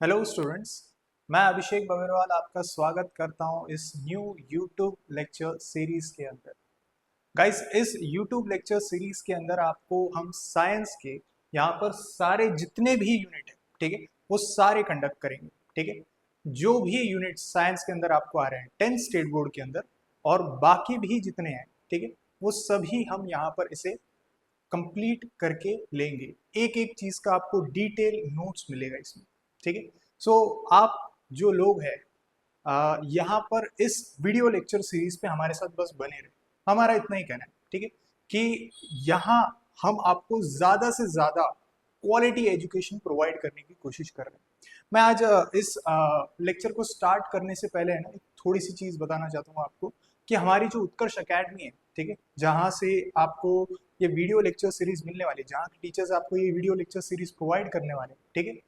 Hello students, मैं अभिषेक बमेरवाल आपका स्वागत करता हूं इस न्यू यूट्यूब लेक्चर सीरीज के अंदर। गाइस, इस यूट्यूब लेक्चर सीरीज के अंदर आपको हम साइंस के यहाँ पर सारे जितने भी यूनिट है, ठीक है, वो सारे कंडक्ट करेंगे। ठीक है, जो भी यूनिट साइंस के अंदर आपको आ रहे हैं 10 स्टेट बोर्ड के अंदर और बाकी भी जितने हैं, ठीक है, वो सभी हम यहाँ पर इसे कंप्लीट करके लेंगे। एक एक चीज का आपको डिटेल नोट्स मिलेगा इसमें। ठीक है, सो आप जो लोग हैं यहाँ पर इस वीडियो लेक्चर सीरीज पे हमारे साथ बस बने रहे। हमारा इतना ही कहना है, ठीक है, कि यहाँ हम आपको ज्यादा से ज्यादा क्वालिटी एजुकेशन प्रोवाइड करने की कोशिश कर रहे हैं। मैं आज इस लेक्चर को स्टार्ट करने से पहले है ना, एक थोड़ी सी चीज बताना चाहता हूँ आपको कि हमारी जो उत्कर्ष अकेडमी है, ठीक है, जहाँ से आपको ये वीडियो लेक्चर सीरीज मिलने वाली, जहाँ के टीचर्स आपको ये वीडियो लेक्चर सीरीज प्रोवाइड करने वाले, ठीक है,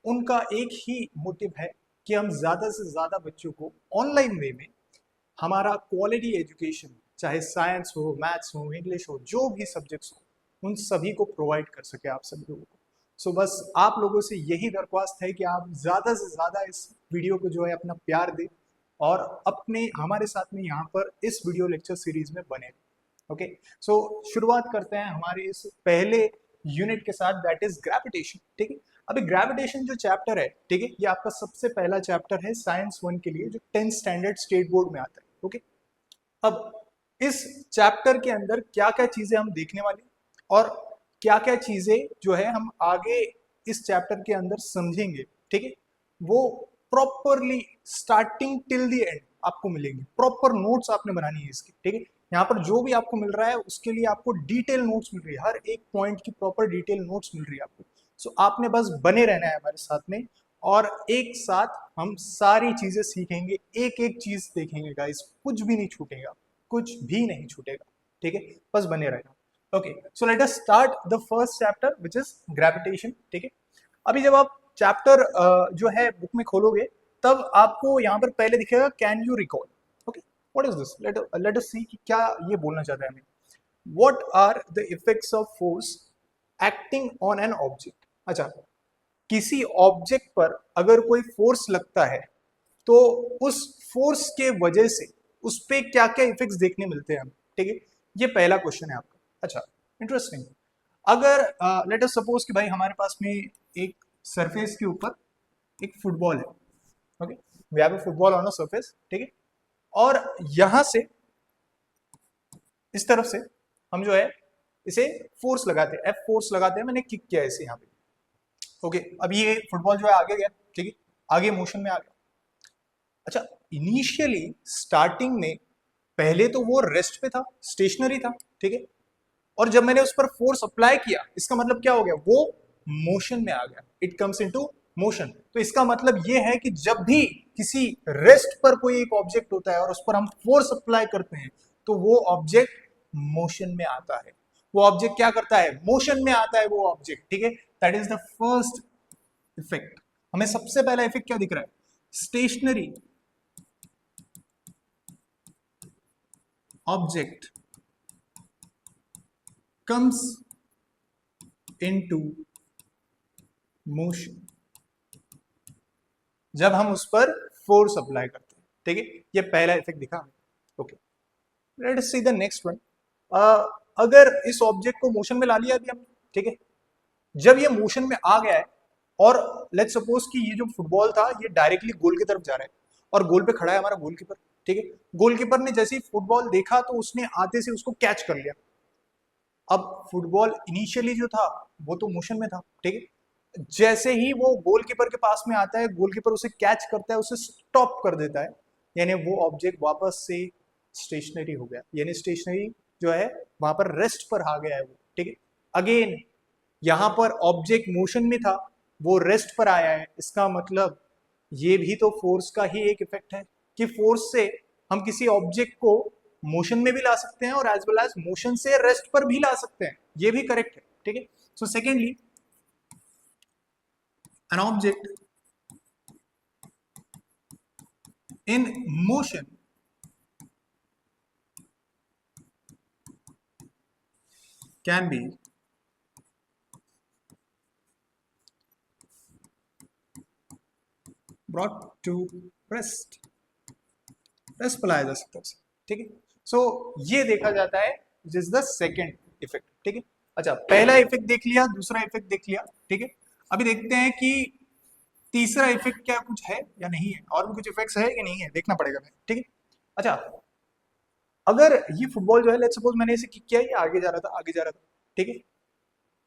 उनका एक ही मोटिव है कि हम ज़्यादा से ज़्यादा बच्चों को ऑनलाइन वे में हमारा क्वालिटी एजुकेशन, चाहे साइंस हो, मैथ्स हो, इंग्लिश हो, जो भी सब्जेक्ट्स हो, उन सभी को प्रोवाइड कर सके आप सभी लोगों को। सो बस आप लोगों से यही दरख्वास्त है कि आप ज़्यादा से ज़्यादा इस वीडियो को जो है अपना प्यार दें और अपने हमारे साथ में यहाँ पर इस वीडियो लेक्चर सीरीज में बने। ओके, सो शुरुआत करते हैं हमारे इस पहले यूनिट के साथ, दैट इज ग्रेविटेशन। ठीक है, अभी ग्रेविटेशन जो चैप्टर है, ठीक है, ये आपका सबसे पहला चैप्टर है साइंस 1 के लिए, जो 10th स्टैंडर्ड स्टेट बोर्ड में आता है। ओके, अब इस चैप्टर के अंदर क्या क्या चीजें हम देखने वाले और क्या क्या चीजें जो है हम आगे इस चैप्टर के अंदर समझेंगे, ठीक है, वो properly starting till the end आपको मिलेंगे। प्रॉपर नोट्स आपने बनानी है इसकी। ठीक है, यहाँ पर जो भी आपको मिल रहा है उसके लिए आपको डिटेल नोट्स मिल रही है, हर एक पॉइंट की प्रॉपर डिटेल नोट्स मिल रही है आपको। सो आपने बस बने रहना है हमारे साथ में और एक साथ हम सारी चीजें सीखेंगे, एक एक चीज देखेंगे गाइस, कुछ भी नहीं छूटेगा, कुछ भी नहीं छूटेगा। ठीक है, बस बने रहना। Okay, so let us start the first chapter which is gravitation. ठीक है, अभी जब आप चैप्टर जो है बुक में खोलोगे तब आपको यहाँ पर पहले दिखेगा can you recall. Okay, what is this, let us see कि क्या ये बोलना चाहता है हमें। What are the effects of force acting on an object. अच्छा, किसी ऑब्जेक्ट पर अगर कोई फोर्स लगता है तो उस फोर्स के वजह से उस पे क्या क्या इफेक्ट्स देखने मिलते हैं हमें। ठीक है, ये पहला क्वेश्चन है आपका। अच्छा, इंटरेस्टिंग। अगर लेट अस सपोज कि भाई हमारे पास में एक सरफेस के ऊपर एक फुटबॉल है। Okay, we have a football on a surface. ठीक है, और यहां से इस तरफ से हम जो है इसे फोर्स लगाते हैं, एफ फोर्स लगाते हैं, मैंने किक किया है इसे यहाँ पे। ओके, अब ये फुटबॉल जो है आगे गया, ठीक है, आगे मोशन में आ गया। अच्छा, इनिशियली स्टार्टिंग में पहले तो वो रेस्ट पे था, स्टेशनरी था। ठीक है, और जब मैंने उस पर फोर्स अप्लाई किया, इसका मतलब क्या हो गया, वो मोशन में आ गया, इट कम्स इनटू मोशन। तो इसका मतलब ये है कि जब भी किसी रेस्ट पर कोई एक ऑब्जेक्ट होता है और उस पर हम फोर्स अप्लाई करते हैं तो वो ऑब्जेक्ट मोशन में आता है। वो ऑब्जेक्ट क्या करता है, मोशन में आता है वो ऑब्जेक्ट। ठीक है, that is the first effect. हमें सबसे पहला इफेक्ट क्या दिख रहा है, stationary object comes into motion जब हम उस पर फोर्स अप्लाई करते हैं। ठीक है, ये पहला इफेक्ट दिखा हमें। Okay, late us see the next one. अगर इस ऑब्जेक्ट को मोशन में ला लिया अभी हम, ठीक है, जब ये मोशन में आ गया है और लेट्स सपोज कि ये जो फुटबॉल था ये डायरेक्टली गोल की तरफ जा रहा है और गोल पे खड़ा है हमारा गोलकीपर। ठीक है, गोलकीपर ने जैसे ही फुटबॉल देखा तो उसने आते से उसको कैच कर लिया। अब फुटबॉल इनिशियली जो था वो तो मोशन में था। ठीक है, जैसे ही वो गोलकीपर के पास में आता है, गोलकीपर उसे कैच करता है, उसे स्टॉप कर देता है, यानी वो ऑब्जेक्ट वापस से स्टेशनरी हो गया, यानी स्टेशनरी जो है वहां पर रेस्ट पर आ गया है वो। ठीक है, अगेन यहां पर ऑब्जेक्ट मोशन में था, वो रेस्ट पर आया है, इसका मतलब ये भी तो फोर्स का ही एक इफेक्ट है कि फोर्स से हम किसी ऑब्जेक्ट को मोशन में भी ला सकते हैं और एज वेल एज मोशन से रेस्ट पर भी ला सकते हैं, ये भी करेक्ट है। ठीक है, so secondly an object in motion can be brought to rest, rest पर लाया जा सकता है उसे, ठीक है। सो ये देखा जाता है जिस द सेकेंड इफेक्ट, ठीक है। अच्छा, पहला इफेक्ट देख लिया, दूसरा इफेक्ट देख लिया, ठीक है। अभी देखते हैं कि तीसरा इफेक्ट क्या कुछ है या नहीं है, और भी कुछ इफेक्ट्स है कि नहीं है, देखना पड़ेगा हमें, ठीक है। अच्छा, अगर ये फुटबॉल जो है, लेट्स सपोज मैंने इसे किक किया, ये आगे जा रहा था, आगे जा रहा था, ठीक है।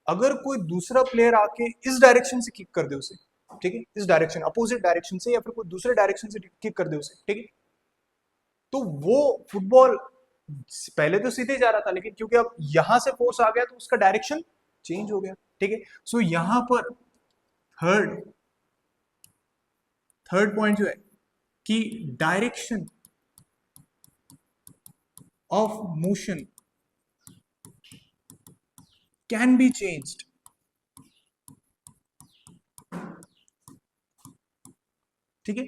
अगर कोई दूसरा प्लेयर आके इस डायरेक्शन से किक कर दे उसे, ठीक है, इस डायरेक्शन, अपोजिट डायरेक्शन से, या फिर कोई दूसरे डायरेक्शन से किक कर दे उसे, ठीक है, तो वो फुटबॉल पहले तो सीधे जा रहा था, लेकिन क्योंकि अब यहां से फोर्स आ गया तो उसका डायरेक्शन चेंज हो गया, ठीक है। सो यहां पर थर्ड थर्ड पॉइंट जो है कि direction of motion can be changed, ठीक है।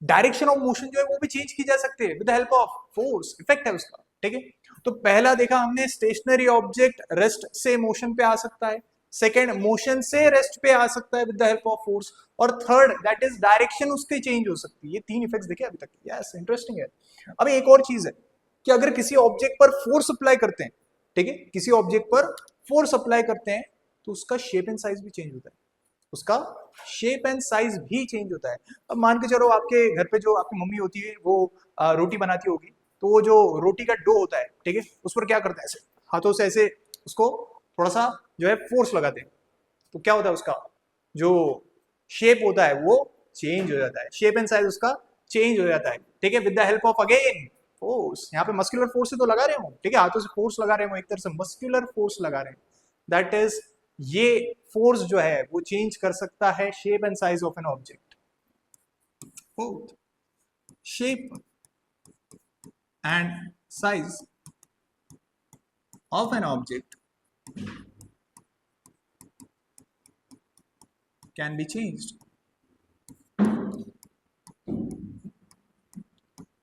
डायरेक्शन ऑफ मोशन जो है वो भी चेंज की जा सकती है with the help of force, effect है उसका, ठीक है। तो पहला देखा हमने, स्टेशनरी ऑब्जेक्ट रेस्ट से मोशन पे आ सकता है, सेकेंड मोशन से रेस्ट पे आ सकता है with the help of force, और थर्ड दैट इज डायरेक्शन उसकी चेंज हो सकती है। ये तीन इफेक्ट्स देखे अभी तक, यस इंटरेस्टिंग है। अब एक और चीज है कि अगर किसी ऑब्जेक्ट पर फोर्स अप्लाई करते हैं, ठीक है, किसी ऑब्जेक्ट पर फोर्स अप्लाई करते हैं तो उसका शेप एंड साइज भी चेंज होता है, उसका शेप एंड साइज भी चेंज होता है। अब मान के चलो आपके घर पे जो आपकी मम्मी होती है वो रोटी बनाती होगी, तो वो जो रोटी का डो होता है, ठीक है, उस पर क्या करता है, ऐसे हाथों से ऐसे उसको थोड़ा सा जो है फोर्स लगाते हैं, तो क्या होता है, उसका जो शेप होता है वो चेंज हो जाता है, शेप एंड साइज उसका चेंज हो जाता है, ठीक है, with the help of again force. यहाँ पे मस्कुलर फोर्स से तो लगा रहे हो, ठीक है, हाथों से फोर्स लगा रहे हो, एक तरह से मस्कुलर फोर्स लगा रहे हैं, दैट इज ये फोर्स जो है वो चेंज कर सकता है shape and size of an object. Fourth, shape and size of an object can be changed,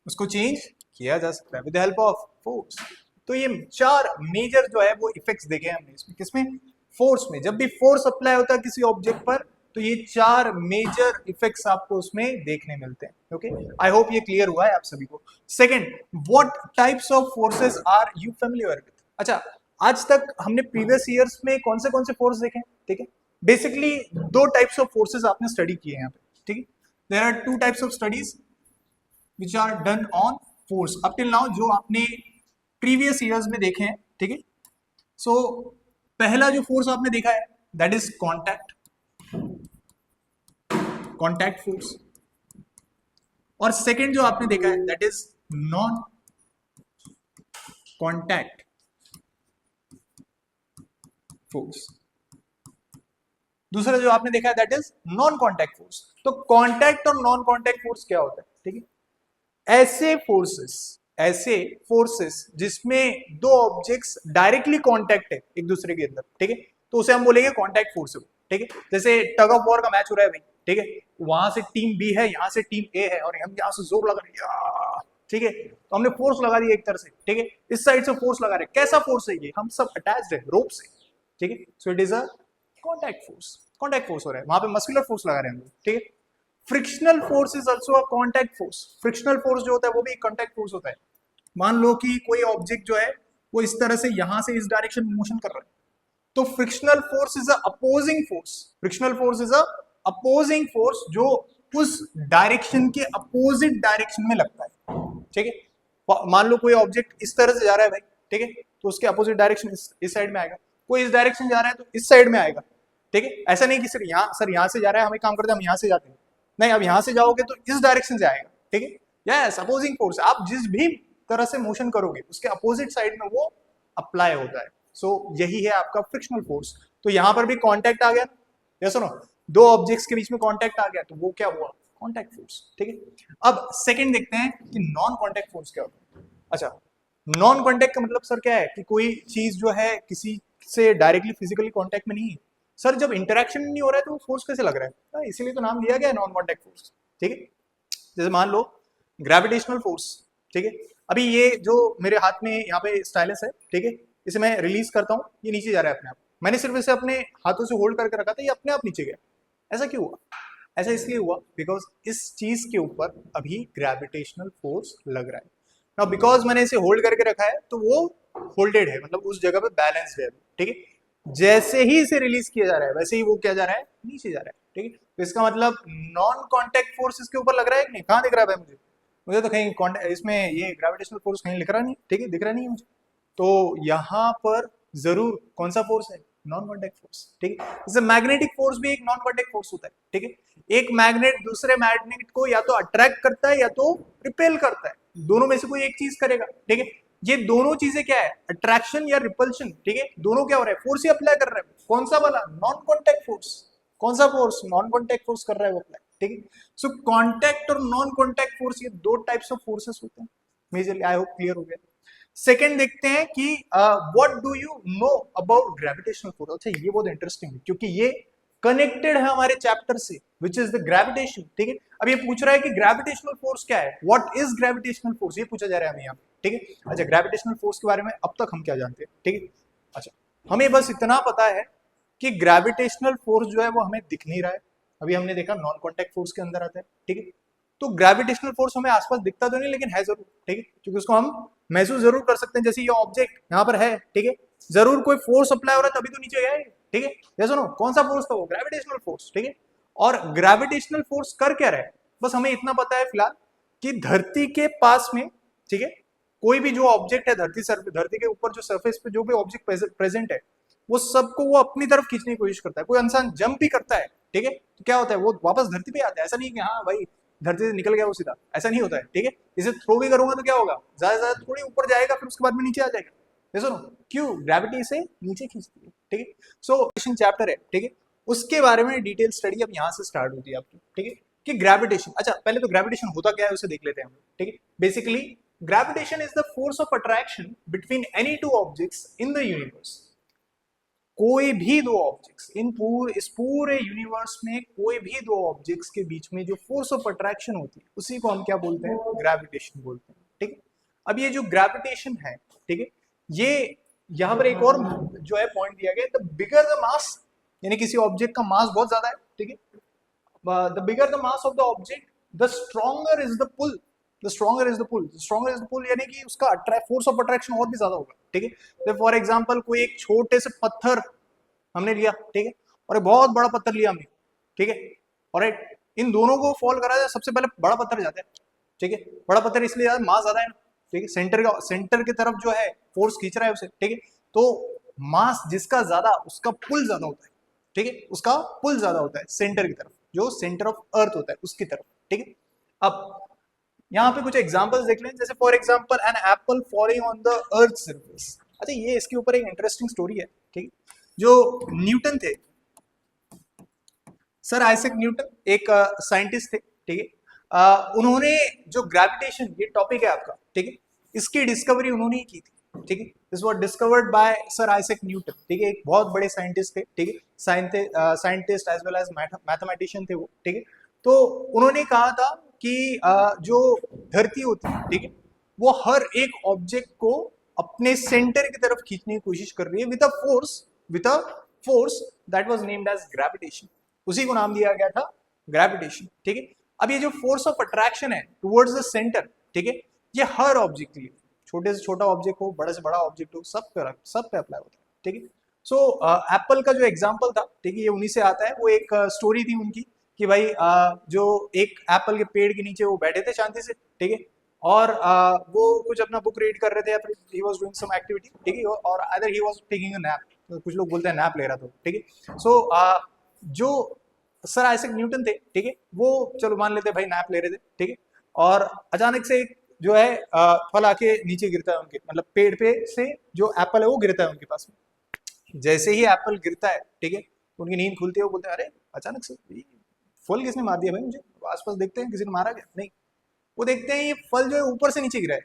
उसको चेंज किया जा सकता है with the help of force. तो ये चार मेजर जो है वो इफेक्ट्स देखे हमने इसमें, किसमें, फोर्स में। जब भी फोर्स अप्लाई होता है किसी ऑब्जेक्ट पर तो ये चार मेजर इफेक्ट्स आपको उसमें देखने मिलते हैं। ओके, आई होप ये क्लियर हुआ है आप सभी को। Second, what types of forces are you familiar with. अच्छा, आज तक हमने प्रीवियस ईयर्स में कौन से फोर्स देखे, ठीक है। बेसिकली दो टाइप्स ऑफ फोर्सेस आपने स्टडी किए हैं यहाँ पे, ठीक है। There are two types of studies which are done on force up till now, जो आपने प्रीवियस ईयर्स में देखे हैं, ठीक है। सो पहला जो फोर्स आपने देखा है that is contact, contact force, और सेकेंड जो आपने देखा है that is non contact force. दूसरा जो आपने देखा है that is non contact force. तो कॉन्टैक्ट और नॉन कॉन्टैक्ट फोर्स क्या होता है, ठीक है, ऐसे फोर्सेस जिसमें दो ऑब्जेक्ट्स डायरेक्टली कांटेक्ट है एक दूसरे के अंदर, ठीक है, तो उसे हम बोलेंगे कांटेक्ट फोर्स, ठीक है। जैसे टग ऑफ वॉर का मैच हो रहा है भाई, ठीक है, वहां से टीम बी है, यहां से टीम ए है, और हम यहां से जोर लगा रहे हैं, ठीक है, तो हमने फोर्स लगा दिया एक तरह से, ठीक है, इस साइड से फोर्स लगा रहे हैं। कैसा फोर्स है ये, हम सब अटैच्ड है रोप से, ठीक है, so it is a contact force, contact force हो रहा है, वहां पे मस्कुलर फोर्स लगा रहे हैं हम लोग, ठीक है। Frictional force is also a contact force. Frictional force जो होता है वो भी एक कॉन्टैक्ट फोर्स होता है। मान लो कि कोई ऑब्जेक्ट जो है वो इस तरह से यहां से इस डायरेक्शन में मोशन कर रहा है, तो frictional force is a opposing force, frictional force is a opposing force जो उस डायरेक्शन के अपोजिट डायरेक्शन में लगता है, ठीक है। मान लो कोई ऑब्जेक्ट इस तरह से जा रहा है भाई, ठीक है, तो उसके अपोजिट डायरेक्शन इस साइड में आएगा, कोई इस डायरेक्शन जा रहा है तो इस साइड में आएगा, ठीक है। ऐसा नहीं कि सिर्फ यहाँ, सर यहाँ से जा रहा है, हम एक काम करते हैं हम यहाँ से जाते हैं, नहीं, अब यहां से जाओगे तो इस डायरेक्शन से आएगा, ठीक है। यस, अपोजिंग फोर्स, आप जिस भी तरह से मोशन करोगे उसके अपोजिट साइड में वो अप्लाई होता है। सो यही है आपका फ्रिक्शनल फोर्स। तो यहां पर भी कांटेक्ट आ गया, या सुनो, दो ऑब्जेक्ट्स के बीच में कांटेक्ट आ गया तो वो क्या हुआ, कांटेक्ट फोर्स, ठीक है। अब सेकंड देखते हैं कि नॉन कांटेक्ट फोर्स क्या होता है। अच्छा, नॉन कांटेक्ट का मतलब सर क्या है कि कोई चीज जो है किसी से डायरेक्टली फिजिकली कांटेक्ट में नहीं है। सर जब इंटरेक्शन नहीं हो रहा है तो वो फोर्स कैसे लग रहा है, इसीलिए तो नाम दिया गया है नॉन कांटेक्ट फोर्स, ठीक है। जैसे मान लो ग्रेविटेशनल फोर्स, ठीक है, अभी ये जो मेरे हाथ में यहाँ पे स्टाइलस है, ठीक है, इसे मैं रिलीज करता हूँ, ये नीचे जा रहा है अपने आप, मैंने सिर्फ इसे अपने हाथों से होल्ड करके रखा था, ये अपने आप नीचे गया, ऐसा क्यों हुआ, ऐसा इसलिए हुआ बिकॉज इस चीज के ऊपर अभी ग्रेविटेशनल फोर्स लग रहा है। नाउ बिकॉज मैंने इसे होल्ड करके रखा है तो वो होल्डेड है, मतलब उस जगह पे बैलेंस्ड है, ठीक है। जैसे ही इसे रिलीज किया जा रहा है वैसे ही वो क्या जा रहा है, नीचे जा रहा है, ठीक है। तो इसका मतलब नॉन कॉन्टेक्ट फोर्स इसके ऊपर लग रहा है कि नहीं, कहाँ दिख रहा है भाई मुझे? मुझे तो कहीं इसमें ये ग्रेविटेशनल फोर्स कहीं लिख रहा नहीं, ठीक है, दिख रहा नहीं है मुझे। तो यहाँ पर जरूर कौन सा फोर्स है, नॉन कॉन्टेक्ट फोर्स, ठीक है। जैसे मैग्नेटिक फोर्स भी एक नॉन कॉन्टेक्ट फोर्स होता है, ठीक है। एक मैग्नेट दूसरे मैग्नेट को या तो अट्रैक्ट करता है या तो रिपेल करता है, दोनों में से कोई एक चीज करेगा, ठीक है। ये दोनों चीजें क्या है, अट्रैक्शन या रिपल्शन, ठीक है, दोनों क्या हो रहा है, फोर्स ही अप्लाई कर रहा है। कौन सा वाला, नॉन कॉन्टेक्ट फोर्स। कौन सा फोर्स, नॉन कॉन्टेक्ट फोर्स कर रहा है वो अप्लाई, ठीक है। सो कॉन्टेक्ट और नॉन कॉन्टेक्ट फोर्स, ये दो टाइप्स ऑफ फोर्सेस होते हैं मेजरली। आई होप क्लियर हो गया। सेकेंड देखते हैं कि what do you know about gravitational force. अच्छा ये बहुत इंटरेस्टिंग है क्योंकि ये कनेक्टेड है हमारे चैप्टर से, विच इज द ग्रेविटेशन, ठीक है। अब ये पूछ रहा है कि ग्रेविटेशनल फोर्स क्या है, व्हाट इज ग्रेविटेशनल फोर्स, ये पूछा जा रहा है हमें यहाँ पे, ठीक है। अच्छा ग्रेविटेशनल फोर्स के बारे में अब तक हम क्या जानते हैं, ठीक है। अच्छा हमें बस इतना पता है कि ग्रेविटेशनल फोर्स जो है वो हमें दिख नहीं रहा है, अभी हमने देखा नॉन कॉन्टेक्ट फोर्स के अंदर आता है, ठीक है। तो ग्रेविटेशनल फोर्स हमें आसपास दिखता तो नहीं लेकिन है जरूर, ठीक है, क्योंकि उसको हम महसूस जरूर कर सकते हैं। जैसे ये ऑब्जेक्ट यहाँ पर है, ठीक है, जरूर कोई फोर्स अप्लाई हो रहा है तभी तो नीचे गया है, ठीक है। जैसे नो कौन सा फोर्स था वो, ग्रेविटेशनल फोर्स, ठीक है। और ग्रेविटेशनल फोर्स कर क्या रहा है, बस हमें इतना पता है फिलहाल कि धरती के पास में, ठीक है, कोई भी जो ऑब्जेक्ट है धरती के ऊपर जो सरफेस पे जो भी ऑब्जेक्ट प्रेजेंट है वो सबको वो अपनी तरफ खींचने की कोशिश करता है। कोई इंसान जंप भी करता है, ठीक है, तो क्या होता है, वो वापस धरती पे आता है। ऐसा नहीं कि हाँ भाई धरती से निकल गया वो सीधा, ऐसा नहीं होता है, ठीक है। इसे थ्रो भी करूंगा तो क्या होगा, ज्यादा से ज्यादा थोड़ी ऊपर जाएगा फिर उसके बाद में नीचे आ जाएगा। ये सुनो क्यों, ग्रेविटी से नीचे खींचती है, ठीक है। सो चैप्टर है, ठीक है, उसके बारे में डिटेल स्टडी अब यहाँ से स्टार्ट होती है आपकी, ठीक है, कि ग्रेविटेशन। अच्छा पहले तो ग्रेविटेशन होता क्या है उसे देख लेते हैं हम, ठीक है। Basically gravitation is the force of attraction between any two objects in the universe. कोई भी दो ऑब्जेक्ट्स इस पूरे यूनिवर्स में कोई भी दो ऑब्जेक्ट्स के बीच में जो फोर्स ऑफ अट्रैक्शन होती है उसी को हम क्या बोलते हैं, ग्रेविटेशन बोलते हैं, ठीक है। अब ये जो ग्रेविटेशन है, ठीक है, ये यहाँ पर एक और जो है पॉइंट दिया गया, द बिगर द मास, यानी किसी ऑब्जेक्ट का मास बहुत ज्यादा है, ठीक है, the bigger the mass of the object the stronger is the pull, the stronger is the pull, stronger is the pull, यानी कि उसका फोर्स ऑफ अट्रैक्शन और भी ज्यादा होगा, ठीक है। फॉर एग्जांपल कोई एक छोटे से पत्थर हमने लिया, ठीक है, और एक बहुत बड़ा पत्थर लिया हमने, ठीक है, और इन दोनों को फॉल करा जाए सबसे पहले बड़ा पत्थर जाता है, ठीक है। बड़ा पत्थर इसलिए ज्यादा, मास ज्यादा है ना, ठीक है, सेंटर की तरफ जो है फोर्स खींच रहा है उसे, ठीक है। तो मास जिसका ज्यादा उसका पुल ज्यादा होता है, ठीक है, उसका पुल ज्यादा होता है सेंटर की तरफ, जो सेंटर ऑफ अर्थ होता है उसकी तरफ, ठीक है। अब यहाँ पे कुछ एग्जांपल्स देख लें, जैसे for example an apple falling on the earth surface. अच्छा ये इसके ऊपर एक इंटरेस्टिंग स्टोरी है, ठीक है। जो न्यूटन थे, सर आइजैक न्यूटन एक साइंटिस्ट थे, ठीक है, उन्होंने जो ग्रेविटेशन, ये टॉपिक है आपका, ठीक है, इसकी डिस्कवरी उन्होंने ही की थी, ठीक है। This was discovered by sir Isaac Newton, ठीक है, एक बहुत बड़े साइंटिस्ट थे, ठीक है, scientist as well as mathematician थे वो, ठीक है। तो उन्होंने कहा था कि जो धरती होती है, ठीक है, वो हर एक ऑब्जेक्ट को अपने सेंटर की तरफ खींचने की कोशिश कर रही है with a force that was named as gravitation. उसी को नाम दिया गया था ग्रेविटेशन, ठीक है। अब ये जो फोर्स ऑफ अट्रैक्शन है टुवर्ड्स द सेंटर, ठीक है, ये हर ऑब्जेक्ट के लिए, छोटे से छोटा ऑब्जेक्ट हो, बड़े से बड़ा ऑब्जेक्ट हो, सब पे अप्लाई होता है, ठीक है। सो एप्पल का जो एग्जांपल था, ठीक है, ये उन्हीं से आता है। वो एक स्टोरी थी उनकी कि भाई जो एक एप्पल के पेड़ के नीचे वो बैठे थे शांति से, ठीक है, और वो कुछ अपना बुक रीड कर रहे थे या फिर he was doing some activity, ठीक है, और other he was taking a nap, तो कुछ लोग बोलते हैं नैप ले रहा था, ठीक है। सो जो सर आइजैक न्यूटन थे, ठीक है, वो चलो मान लेते भाई नैप ले रहे थे, ठीक है, और अचानक से एक जो है फल आके नीचे गिरता है उनके, मतलब पेड़ पे से जो एप्पल है वो गिरता है उनके पास में। जैसे ही एप्पल गिरता है, ठीक है, उनकी नींद खुलती है, वो बोलते हैं अरे अचानक से फल किसने मार दिया भाई मुझे, आसपास देखते हैं किसी ने मारा क्या, नहीं, वो देखते हैं ये फल जो है ऊपर से नीचे गिरा है,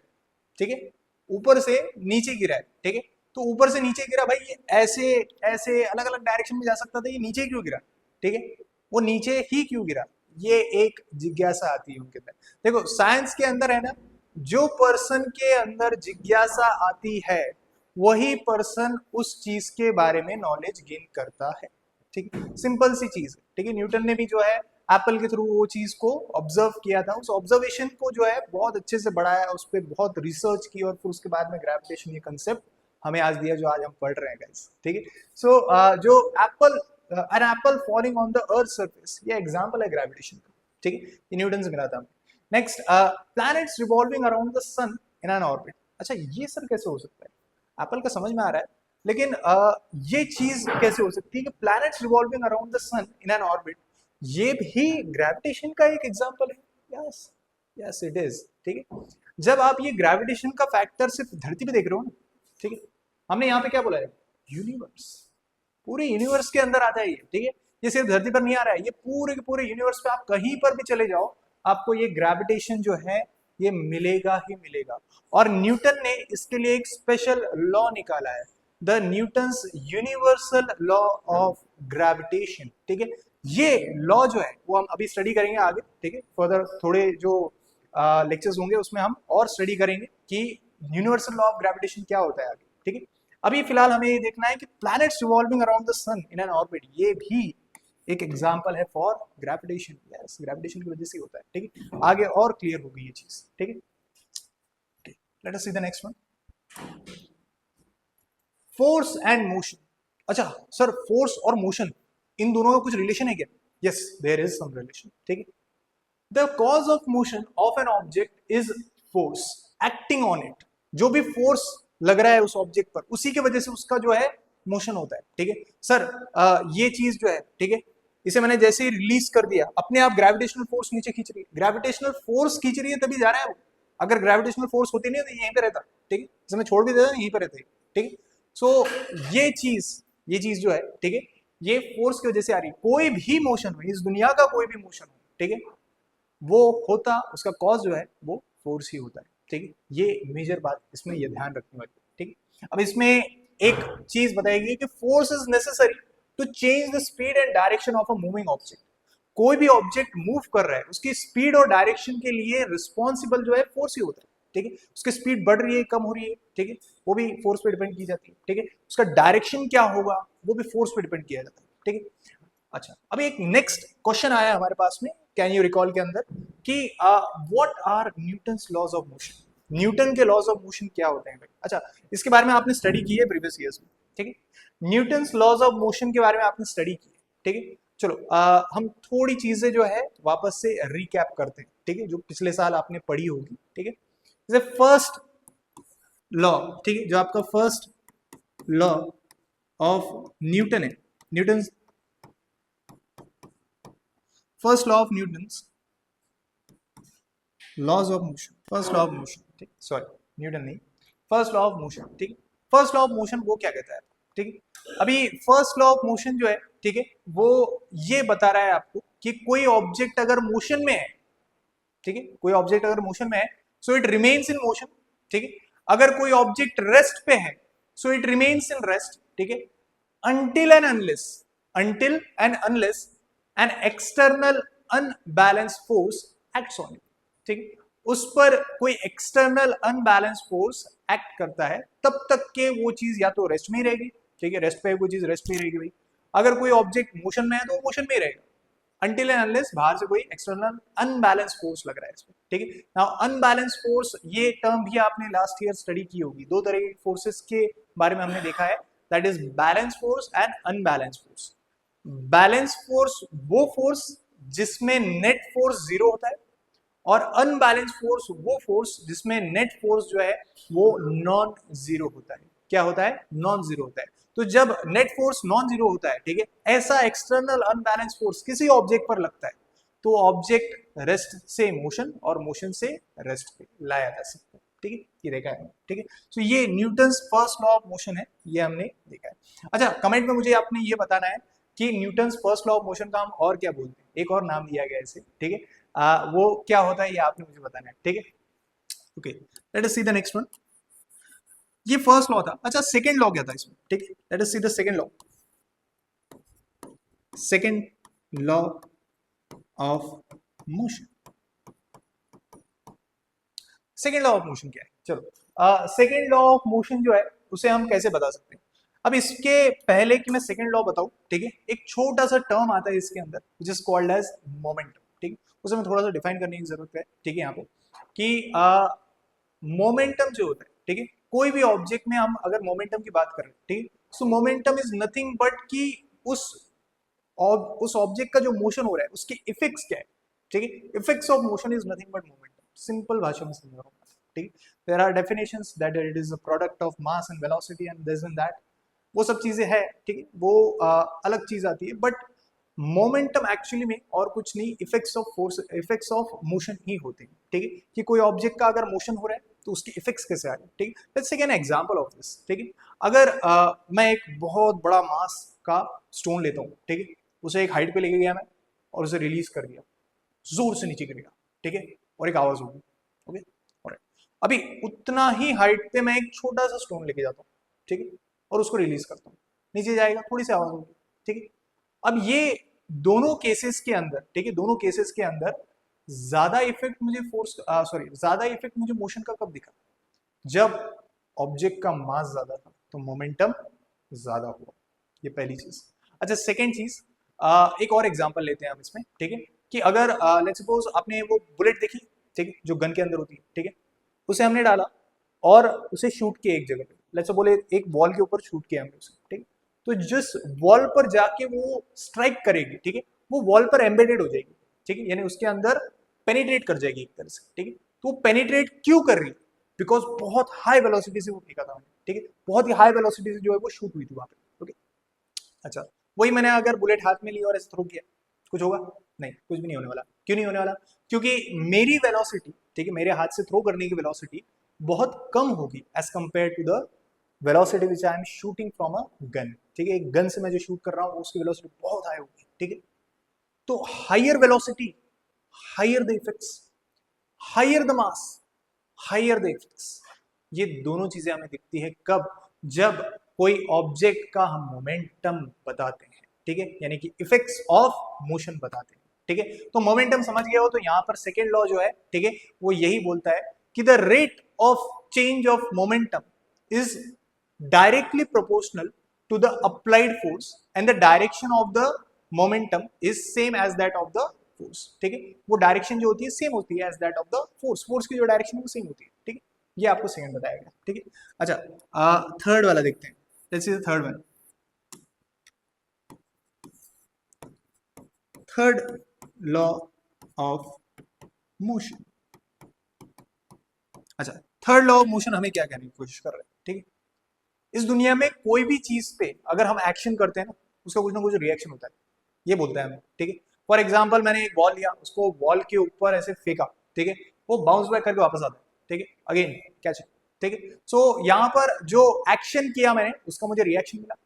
ठीक है, ऊपर से नीचे गिरा है, ठीक है। तो ऊपर से नीचे गिरा भाई, ये ऐसे ऐसे अलग अलग डायरेक्शन में जा सकता था, ये नीचे क्यों गिरा, ठीक है, वो नीचे ही क्यों गिरा, ये एक जिज्ञासा आती है उनके अंदर। देखो साइंस के अंदर है ना, जो पर्सन के अंदर जिज्ञासा आती है वही पर्सन उस चीज के बारे में नॉलेज गेन करता है, ठीक है, सिंपल सी चीज है, ठीक है। न्यूटन ने भी जो है एप्पल के थ्रू वो चीज को ऑब्जर्व किया था, उस ऑब्जर्वेशन को जो है बहुत अच्छे से बढ़ाया, उस पर बहुत रिसर्च की और फिर उसके बाद में ग्रेविटेशन ये कंसेप्ट हमें आज दिया जो आज हम पढ़ रहे हैं गाइस, ठीक है। सो जो apple an apple falling on the earth surface, ये एग्जांपल है ग्रेविटेशन का, ठीक है, ये न्यूटन से मिला था हमें। Next, planets revolving around the sun in an orbit. अच्छा, ये सर कैसे हो सकता है, एप्पल का समझ में आ रहा है, लेकिन ये चीज कैसे हो सकती है कि planets revolving around the sun in an orbit, ये भी ग्रेविटेशन का एक एग्जांपल है। यस, यस इट इज, ठीक है। जब आप ये ग्रेविटेशन का फैक्टर सिर्फ धरती पे देख रहे हो ना, ठीक है, हमने यहाँ पे क्या बोला है, यूनिवर्स, पूरे यूनिवर्स के अंदर आता है ये, ठीक है, ये सिर्फ धरती पर नहीं आ रहा है, ये पूरे के पूरे यूनिवर्स पे आप कहीं पर भी चले जाओ आपको ये ग्रेविटेशन जो है ये मिलेगा ही मिलेगा। और न्यूटन ने इसके लिए एक स्पेशल लॉ निकाला है, the Newton's universal law of gravitation, ठीक है। ये लॉ जो है वो हम अभी स्टडी करेंगे आगे, ठीक है, फर्दर थोड़े जो लेक्चर्स होंगे उसमें हम और स्टडी करेंगे कि यूनिवर्सल लॉ ऑफ ग्रेविटेशन क्या होता है आगे, ठीक है। अभी फिलहाल हमें ये देखना है कि planets revolving around the sun in an orbit, ये भी एक एग्जांपल है फॉर ग्रेविटेशन। यस, ग्रेविटेशन की वजह से होता है, ठीक है। आगे और क्लियर होगी ये चीज, ठीक है। Let us see the next one, force and motion. अच्छा सर, फोर्स और मोशन इन दोनों का कुछ रिलेशन है क्या? Yes, there is some relation, ठीक है। The cause of motion of an object is force acting on it, जो भी फोर्स लग रहा है उस ऑब्जेक्ट पर उसी की वजह से उसका जो है मोशन होता है, ठीक है। सर ये चीज जो है, ठीक है, इसे मैंने जैसे ही रिलीज कर दिया अपने आप ग्रेविटेशनल फोर्स नीचे खींच रही है, ग्रेविटेशनल फोर्स खींच रही है तभी जा रहा है वो, अगर ग्रेविटेशनल फोर्स होती नहीं तो यहीं पे रहता, ठीक है, इसे मैं छोड़ भी देता यहीं पे रहता है, ठीक है। सो ये चीज जो है, ठीक है, ये फोर्स की वजह से आ रही है। कोई भी मोशन हो इस दुनिया का, कोई भी मोशन हो, ठीक है, वो होता उसका कॉज जो है वो फोर्स ही होता है, ठीक है। ये मेजर बात इसमें ये ध्यान रखने वाली, ठीक है। अब इसमें एक चीज बताएगी कि force is necessary to change the speed and direction of a moving object. कोई भी ऑब्जेक्ट मूव कर रहा है उसकी स्पीड और डायरेक्शन के लिए रिस्पॉन्सिबल जो है फोर्स ही होता है, ठीक है। उसकी स्पीड बढ़ रही है कम हो रही है, ठीक है, वो भी फोर्स पे डिपेंड की जाती है, ठीक है। उसका डायरेक्शन क्या होगा वो भी फोर्स पे डिपेंड किया जाता है, ठीक है। अच्छा, अभी एक नेक्स्ट क्वेश्चन आया हमारे पास में, कैन यू रिकॉल के अंदर कि what are Newton's laws of motion, Newton के लॉज ऑफ मोशन क्या होते हैं भाई? अच्छा, इसके बारे में आपने स्टडी की है प्रीवियस ईयर्स में, ठीक है, न्यूटन्स लॉज ऑफ मोशन के बारे में आपने स्टडी की है, ठीक है। चलो हम थोड़ी चीजें जो है वापस से रिकैप करते हैं, ठीक है, जो पिछले साल आपने पढ़ी होगी, ठीक है। जैसे फर्स्ट लॉ, ठीक है, जो आपका फर्स्ट लॉ ऑफ न्यूटन है, Newton first law of Newton's laws of motion, first law of motion, ठीक, सॉरी न्यूटन नहीं, फर्स्ट लॉ ऑफ मोशन, ठीक। फर्स्ट लॉ ऑफ मोशन वो क्या कहता है, ठीक है। अभी फर्स्ट लॉ ऑफ मोशन जो है, ठीक है, वो ये बता रहा है आपको कि कोई ऑब्जेक्ट अगर मोशन में है, ठीक है, कोई ऑब्जेक्ट अगर मोशन में है so it remains in motion, ठीक है। अगर कोई ऑब्जेक्ट रेस्ट पे है so it remains in rest, ठीक है, until and unless until and unless an external unbalanced force acts on it, ठीक है, उस पर कोई एक्सटर्नल अनबैलेंस फोर्स एक्ट करता है तब तक के वो चीज या तो रेस्ट में ही रहेगी, ठीक है, रेस्ट पे कोई चीज रेस्ट में ही रहेगी भाई। अगर कोई ऑब्जेक्ट मोशन में है तो वो मोशन में ही रहेगा अनटिल एंड अनलेस बाहर से कोई एक्सटर्नल अनबैलेंस फोर्स लग रहा है इसमें, ठीक है। नाउ अनबैलेंस फोर्स ये टर्म भी आपने लास्ट ईयर स्टडी की होगी, दो तरह के फोर्सेस के बारे में हमने देखा है, that is balance force and unbalance force. Balance force वो फोर्स जिसमें नेट फोर्स जीरो होता है, और अनबैलेंस फोर्स वो फोर्स जिसमें नेट फोर्स जो है वो नॉन जीरो होता है। क्या होता है? नॉन जीरो होता है। तो जब नेट फोर्स नॉन जीरो होता है, ठीक है, ऐसा एक्सटर्नल अनबैलेंस फोर्स किसी ऑब्जेक्ट पर लगता है तो ऑब्जेक्ट रेस्ट से मोशन और मोशन से रेस्ट पे लाया जा सकता है, ठीक है, ये देखा है, ठीक है। तो ये Newton's first law of motion है, ये हमने देखा है। अच्छा, कमेंट में मुझे आपने ये बताना है कि Newton's first law of motion का हम और क्या बोलते हैं, एक और नाम दिया गया इसे, ठीक है, वो क्या होता है ये आपने मुझे बताना है, ठीक है। Okay, late us see the next one. ये फर्स्ट लॉ था। अच्छा, सेकंड लॉ क्या था इसमें, ठीक है, let us see the second law. Second law of motion, second law of motion क्या है? चलो सेकंड लॉ ऑफ मोशन जो है उसे हम कैसे बता सकते हैं? अब इसके पहले कि मैं सेकंड लॉ बताऊं, ठीक है, एक छोटा सा टर्म आता है इसके अंदर which is called as momentum, ठीक है, उसे मैं थोड़ा सा डिफाइन करने की जरूरत है, ठीक है, यहाँ पे कि मोमेंटम जो होता है, ठीक है, कोई भी ऑब्जेक्ट में हम अगर मोमेंटम की बात करें, ठीक है, सो मोमेंटम इज नथिंग बट कि उस उस ऑब्जेक्ट का जो मोशन हो रहा है उसके इफेक्ट्स क्या है, ठीक है, effects of motion is nothing but momentum, simple भाषा में समझा रहा हूँ, ठीक है, there are definitions that it is a product of mass and velocity and this and that, वो सब चीजें है, ठीक है, वो अलग चीज आती है, बट मोमेंटम एक्चुअली में और कुछ नहीं, effects of force, effects of motion ही होते हैं, ठीक है, कि कोई ऑब्जेक्ट का अगर मोशन हो रहा है तो उसके इफेक्ट्स कैसे आ रहे हैं, ठीक है। Let's take an example of this, ठीक है, अगर मैं एक बहुत बड़ा मास का स्टोन लेता हूँ, ठीक है, उसे एक हाइट पे लेके गया मैं और उसे रिलीज कर दिया, जोर से नीचे गिरेगा, ठीक है, और एक आवाज होगी, ओके, ऑलराइट, अभी उतना ही हाइट पे मैं एक छोटा सा स्टोन लेके जाता हूँ, ठीक है, और उसको रिलीज करता हूँ, नीचे जाएगा, थोड़ी सी आवाज होगी, ठीक है। अब ये दोनों केसेस के अंदर, ठीक है, दोनों केसेस के अंदर ज्यादा इफेक्ट मुझे फोर्स सॉरी ज्यादा इफेक्ट मुझे मोशन का कब दिखा, जब ऑब्जेक्ट का मास ज्यादा था तो मोमेंटम ज्यादा हुआ, ये पहली चीज। अच्छा, सेकेंड चीज, एक और एग्जांपल लेते हैं हम इसमें, ठीक है, कि अगर लेट्स सपोज आपने वो बुलेट देखी, ठीक है, जो गन के अंदर होती है, ठीक है, उसे हमने डाला और उसे शूट किया एक जगह पे, लेट्स बोले एक वॉल के ऊपर शूट किया हमने उसे, ठीक है, तो जिस वॉल पर जाके वो स्ट्राइक करेगी, ठीक है, वो वॉल पर एम्बेडेड हो जाएगी, ठीक है, यानी उसके अंदर पेनिट्रेट कर जाएगी एक तरह से, ठीक है, तो पेनिट्रेट क्यों कर रही है, बिकॉज बहुत हाई वेलोसिटी से वो फेंका था, ठीक है, बहुत ही हाई वेलोसिटी से जो है वो शूट हुई थी वहां पे, ओके। अच्छा, वही मैंने अगर बुलेट हाथ में लिया और ऐसे थ्रो किया, कुछ होगा? नहीं, कुछ भी नहीं होने वाला। क्यों नहीं होने वाला? क्योंकि मेरी वेलोसिटी, ठीक है, मेरे हाथ से थ्रो करने की वेलोसिटी बहुत कम होगी as compare to the velocity which I am shooting from a gun, ठीक है, एक गन से मैं जो शूट कर रहा हूँ उसकी वेलोसिटी बहुत हाई होगी, ठीक है, तो higher velocity, higher the effects, higher the mass, higher the effects, ये दोनों चीजें हमें दिखती है कब, जब कोई ऑब्जेक्ट का हम मोमेंटम बताते हैं, ठीक है, यानी कि इफेक्ट्स ऑफ मोशन बताते हैं, ठीक है। तो मोमेंटम समझ गए हो, तो यहां पर सेकेंड लॉ जो है, ठीक है, वो यही बोलता है कि the rate of change of momentum is directly proportional to the applied force and the direction of the momentum is same as that of the force, ठीक है, वो डायरेक्शन जो होती है सेम होती है as that of the force, force की जो डायरेक्शन है वो सेम होती है, ठीक है, ये आपको सेकंड बताया गया, ठीक है। अच्छा, थर्ड वाला देखते हैं, let's see the third one, third law of motion. अच्छा, थर्ड लॉ ऑफ मोशन हमें क्या कहने की कोशिश कर रहे हैं, ठीक है, इस दुनिया में कोई भी चीज पे अगर हम एक्शन करते हैं ना, उसका कुछ ना कुछ रिएक्शन होता है, ये बोलता है हमें, ठीक है। फॉर एग्जाम्पल मैंने एक बॉल लिया, उसको वॉल के ऊपर ऐसे फेंका, ठीक है, वो बाउंस बैक करके वापस आता है, ठीक है, अगेन कैच, ठीक है, सो यहाँ पर जो एक्शन किया मैंने उसका मुझे रिएक्शन मिला,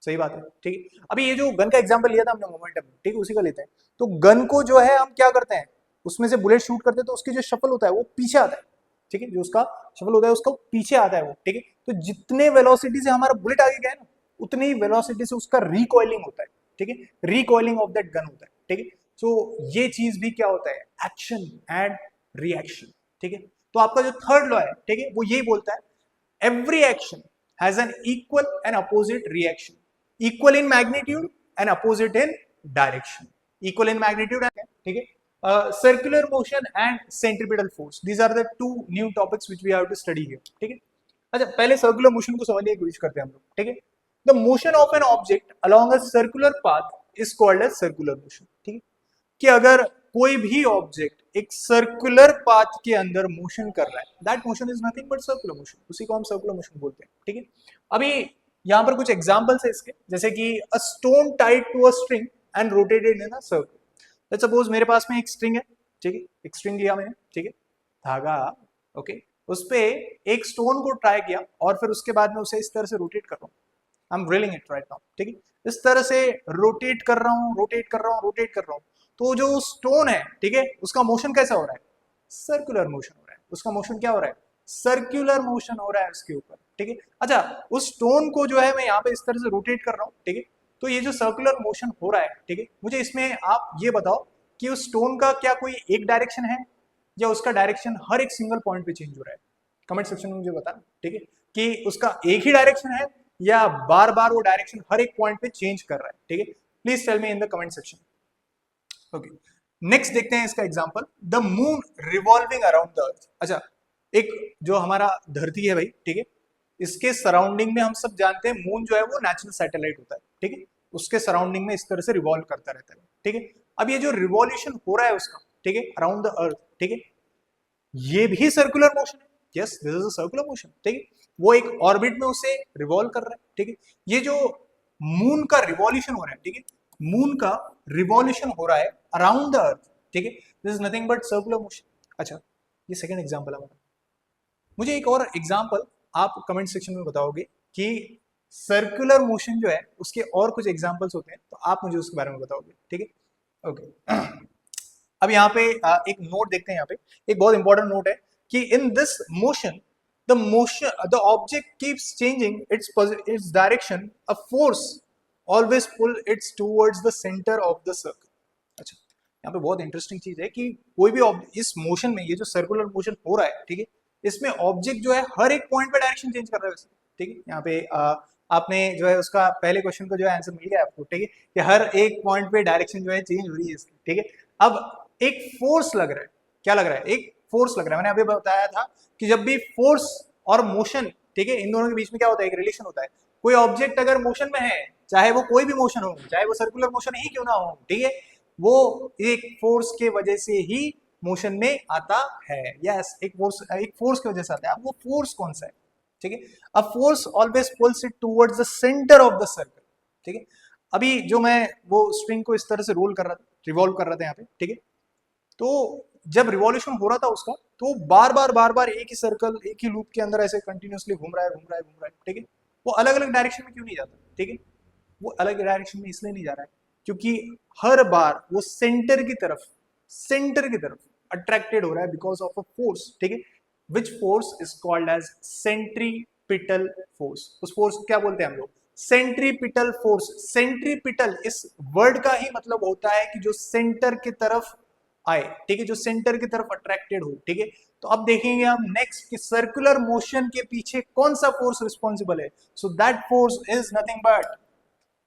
सही बात है, ठीक है। अभी ये जो गन का एग्जाम्पल लिया था हमने मोमेंटम, ठीक है, उसी का लेते हैं, तो गन को जो है हम क्या करते हैं, उसमें से बुलेट शूट करते हैं तो उसकी जो शफल होता है वो पीछे आता है, ठीक है, जो उसका शफल होता है उसका पीछे आता है वो, ठीक है, तो जितने वेलोसिटी से हमारा बुलेट आगे गया है ना, उतनी ही वेलोसिटी से उसका रिकॉइलिंग होता है, ठीक है, रिकॉइलिंग ऑफ दैट गन होता है, ठीक है। सो ये चीज भी क्या होता है, एक्शन एंड रिएक्शन, ठीक है। तो आपका जो थर्ड लॉ है, ठीक है, वो यही बोलता है every action has an equal and opposite reaction, equal in magnitude and opposite in direction, equal in magnitude and, ठीक है, circular motion and centripetal force, these are the two new topics which we have to study here, ठीक है। अच्छा, पहले circular motion को समझने की कोशिश करते हैं हम लोग, ठीक है। The motion of an object along a circular path is called as circular motion, ठीक है, कि अगर कोई भी ऑब्जेक्ट एक सर्कुलर पाथ के अंदर मोशन कर रहा है, that motion is nothing but circular motion, उसी को हम सर्कुलर मोशन बोलते हैं, ठीक है। अभी यहाँ पर कुछ एग्जांपल्स है इसके, जैसे कि a stone tied to a string and rotated in a circle, let's suppose मेरे पास में एक स्ट्रिंग है, ठीक है, एक स्ट्रिंग लिया मैंने, ठीक है, धागा, ओके, उस पे एक स्टोन को ट्राई किया और फिर उसके बाद में उसे इस तरह से रोटेट कर रहा हूँ, I am drilling it right now, ठीक है, इस तरह से रोटेट कर रहा हूँ, रोटेट कर रहा हूँ, रोटेट कर रहा हूँ, तो जो स्टोन है, ठीक है, उसका मोशन कैसा हो रहा है, सर्कुलर मोशन हो रहा है, उसका मोशन क्या हो रहा है, सर्कुलर मोशन हो रहा है उसके ऊपर, ठीक है। अच्छा, उस स्टोन को जो है मैं यहाँ पे इस तरह से रोटेट कर रहा हूँ, ठीक है, तो ये जो सर्कुलर मोशन हो रहा है, ठीक है, मुझे इसमें आप ये बताओ कि उस स्टोन का क्या कोई एक डायरेक्शन है या उसका डायरेक्शन हर एक सिंगल पॉइंट पे चेंज हो रहा है, कमेंट सेक्शन में मुझे बताना, ठीक है, कि उसका एक ही डायरेक्शन है या बार बार वो डायरेक्शन हर एक पॉइंट पे चेंज कर रहा है, ठीक है? Please tell me in the comment section. Okay, next देखते हैं इसका example, the moon revolving around the earth. अच्छा, एक जो हमारा धरती है भाई, ठीक है, इसके सराउंडिंग में हम सब जानते हैं मून जो है वो नेचुरल सैटेलाइट होता है, ठीक है, उसके सराउंडिंग में इस तरह से रिवॉल्व करता रहता है, ठीक है। अब ये जो रिवॉल्यूशन हो रहा है उसका, ठीक है, अराउंड द अर्थ, ठीक है, ये भी सर्कुलर मोशन है, yes this is a circular motion, ठीक है, वो एक ऑर्बिट में उसे रिवॉल्व कर रहा है, ठीक है। ये जो मून का रिवॉल्यूशन हो रहा है, ठीक है, मून का रिवॉल्यूशन हो रहा है अराउंड द अर्थ, ठीक है, this is nothing but circular motion. अच्छा, ये सेकंड एग्जांपल है हमारा। मुझे एक और एग्जांपल आप कमेंट सेक्शन में बताओगे कि सर्कुलर मोशन जो है उसके और कुछ एग्जांपल्स होते हैं, तो आप मुझे उसके बारे में बताओगे, ठीक है। ओके, अब यहाँ पे एक नोट देखते हैं, यहाँ पे एक बहुत इंपॉर्टेंट नोट है कि in this motion the object keeps changing its direction, a force always pull its towards the centre of the circle. अच्छा, यहाँ पे बहुत इंटरेस्टिंग चीज है कि कोई भी इस मोशन में, ये जो सर्कुलर मोशन हो रहा है, ठीक है, इसमें ऑब्जेक्ट जो है हर एक पॉइंट पे डायरेक्शन चेंज कर रहा है वैसे, ठीक है। यहाँ पे आपने जो है उसका पहले क्वेश्चन का जो है आंसर मिल गया आपको, ठीक है, कि हर एक पॉइंट पे डायरेक्शन जो है चेंज हो रही है इसकी, ठीक है। अब एक फोर्स लग रहा है, क्या लग रहा है, एक फोर्स लग रहा है। मैंने अभी बताया था कि जब भी फोर्स और मोशन, ठीक है, इन दोनों के बीच में क्या होता है, एक रिलेशन होता है। कोई ऑब्जेक्ट अगर मोशन में है, चाहे वो कोई भी मोशन हो, चाहे वो सर्कुलर मोशन ही क्यों ना हो, ठीक है, वो एक फोर्स के वजह से ही मोशन में आता है। यस, एक फोर्स की वजह से आता है। अब वो फोर्स कौन सा है, ठीक है, a force always pulls it towards the centre of the circle, ठीक है। अभी जो मैं वो स्ट्रिंग को इस तरह से रोल कर रहा था, रिवॉल्व कर रहा था यहाँ पे, ठीक है, तो जब रिवॉल्यूशन हो रहा था उसका, तो बार बार एक ही सर्कल, एक ही लूप के अंदर ऐसे कंटिन्यूअसली घूम रहा है, घूम रहा है, घूम रहा है, ठीक है। वो अलग अलग डायरेक्शन में क्यों नहीं जाता, ठीक है, वो अलग डायरेक्शन में इसलिए नहीं जा रहा है क्योंकि हर बार वो सेंटर की तरफ अट्रैक्टेड हो रहा है बिकॉज ऑफ अ फोर्स, ठीक है, which force is called as centripetal force. उस फोर्स को क्या बोलते हैं हम लोग, सेंट्रीपिटल फोर्स। सेंट्रीपिटल इस वर्ड का ही मतलब होता है कि जो सेंटर की तरफ आए, ठीक है, जो सेंटर की तरफ अट्रैक्टेड हो, ठीक है। तो अब देखेंगे हम नेक्स्ट कि सर्कुलर मोशन के पीछे कौन सा फोर्स रिस्पॉन्सिबल है। So that force is nothing but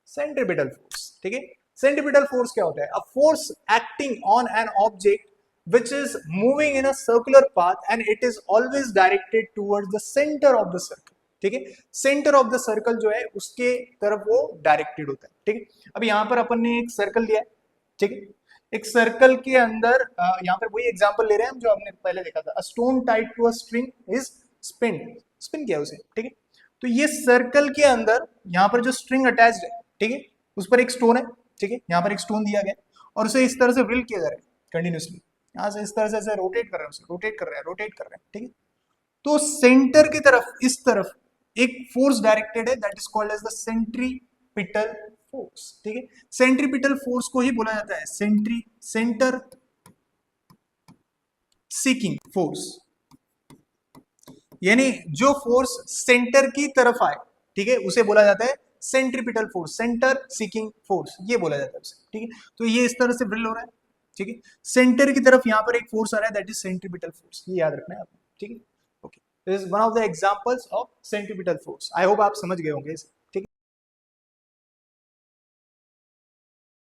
centripetal force, ठीक है। सेंट्रीपिटल फोर्स क्या होता है, a force acting on an object which is moving in a circular path and it is always directed towards the center of the circle, ठीक है। Centre of the circle जो है उसके तरफ वो डायरेक्टेड होता है, ठीक है। अब यहाँ पर अपन ने एक सर्कल लिया है, ठीक है, एक सर्कल के अंदर यहाँ पर वही एग्जांपल ले रहे हैं हम जो हमने पहले देखा था, a stone tied to a string is spin किया उसे, ठीक है। तो ये सर्कल के अंदर यहाँ पर जो स्ट्रिंग अटैच्ड है, ठीक है, उस पर एक स्टोन है, ठीक है, यहाँ पर एक स्टोन दिया गया और उसे इस तरह से व्हील किया जा रहा है कंटिन्यूसली, यहाँ से इस तरह से रोटेट कर रहे हैं, उसे रोटेट कर रहे हैं, ठीक है। तो सेंटर की तरफ, इस तरफ एक फोर्स डायरेक्टेड है, that is called as the centripetal force, ठीक है। सेंट्रीपिटल फोर्स को ही बोला जाता है सेंटर सीकिंग फोर्स, यानी जो फोर्स सेंटर की तरफ आए, ठीक है, उसे बोला जाता है centripetal force, centre seeking force, ये बोला जाता है उसे, ठीक है। तो ये इस तरह से ड्रिल हो रहा है, ठीक है, सेंटर की तरफ यहाँ पर एक फोर्स आ रहा है, दैट इज सेंट्रीपिटल फोर्स, ये याद रखना है आपको, ठीक है। Okay, this is one of the examples of centripetal force. I hope आप समझ गए होंगे इसे।